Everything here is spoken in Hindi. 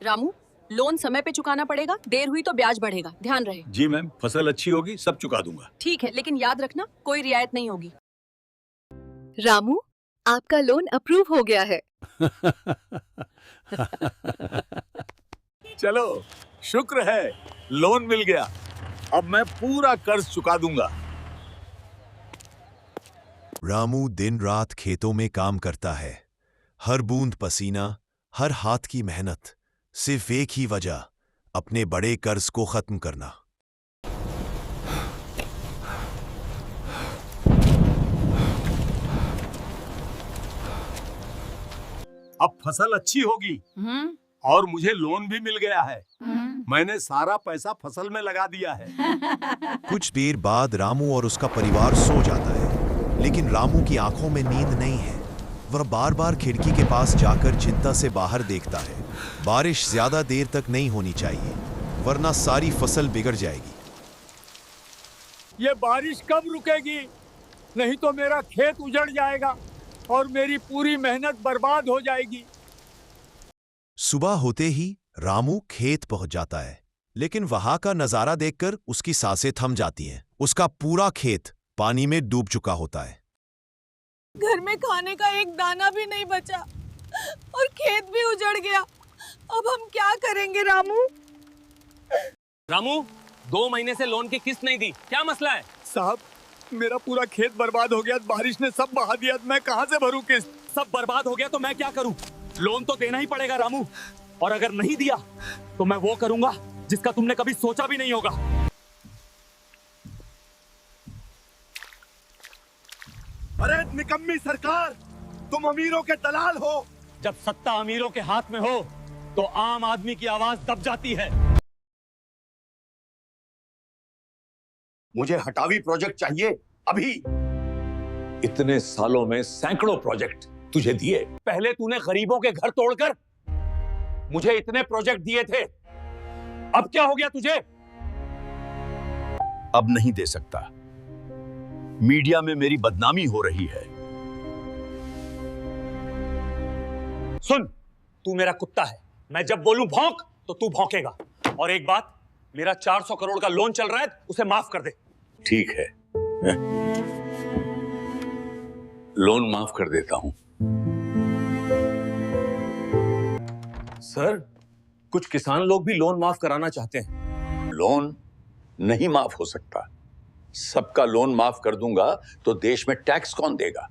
रामू, लोन समय पे चुकाना पड़ेगा, देर हुई तो ब्याज बढ़ेगा, ध्यान रहे। जी मैम, फसल अच्छी होगी सब चुका दूंगा। ठीक है, लेकिन याद रखना कोई रियायत नहीं होगी। रामू, आपका लोन अप्रूव हो गया है। चलो, शुक्र है लोन मिल गया। अब मैं पूरा कर्ज चुका दूंगा। रामू दिन रात खेतों में काम करता है। हर बूंद पसीना, हर हाथ की मेहनत, सिर्फ एक ही वजह, अपने बड़े कर्ज को खत्म करना। अब फसल अच्छी होगी और मुझे लोन भी मिल गया है। मैंने सारा पैसा फसल में लगा दिया है। कुछ देर बाद रामू और उसका परिवार सो जाता है, लेकिन रामू की आंखों में नींद नहीं है। वह बार बार खिड़की के पास जाकर चिंता से बाहर देखता है। बारिश ज्यादा देर तक नहीं होनी चाहिए, वरना सारी फसल बिगड़ जाएगी। ये बारिश कब रुकेगी? नहीं तो मेरा खेत उजड़ जाएगा और मेरी पूरी मेहनत बर्बाद हो जाएगी। सुबह होते ही रामू खेत पहुंच जाता है, लेकिन वहां का नजारा देखकर उसकी सांसें थम जाती हैं। उसका पूरा खेत पानी में डूब चुका होता है। घर में खाने का एक दाना भी नहीं बचा और खेत भी उजड़ गया। अब हम क्या करेंगे रामू? रामू, 2 महीने से लोन की किस्त नहीं दी, क्या मसला है? साहब, मेरा पूरा खेत बर्बाद हो गया, बारिश ने सब बहा दिया। मैं कहां से भरूं किस्त? सब बर्बाद हो गया तो मैं क्या करूं? लोन तो देना ही पड़ेगा रामू, और अगर नहीं दिया तो मैं वो करूंगा जिसका तुमने कभी सोचा भी नहीं होगा। अरे निकम्मी सरकार, तुम अमीरों के दलाल हो। जब सत्ता अमीरों के हाथ में हो तो आम आदमी की आवाज दब जाती है। मुझे हटावी प्रोजेक्ट चाहिए अभी। इतने सालों में सैकड़ों प्रोजेक्ट तुझे दिए। पहले तूने गरीबों के घर तोड़कर मुझे इतने प्रोजेक्ट दिए थे, अब क्या हो गया तुझे? अब नहीं दे सकता। मीडिया में मेरी बदनामी हो रही है। सुन, तू मेरा कुत्ता है, मैं जब बोलूं भौंक तो तू भौंकेगा। और एक बात, मेरा 400 करोड़ का लोन चल रहा है, उसे माफ कर दे। ठीक है, लोन माफ कर देता हूं। सर, कुछ किसान लोग भी लोन माफ कराना चाहते हैं। लोन नहीं माफ हो सकता। सबका लोन माफ कर दूंगा तो देश में टैक्स कौन देगा?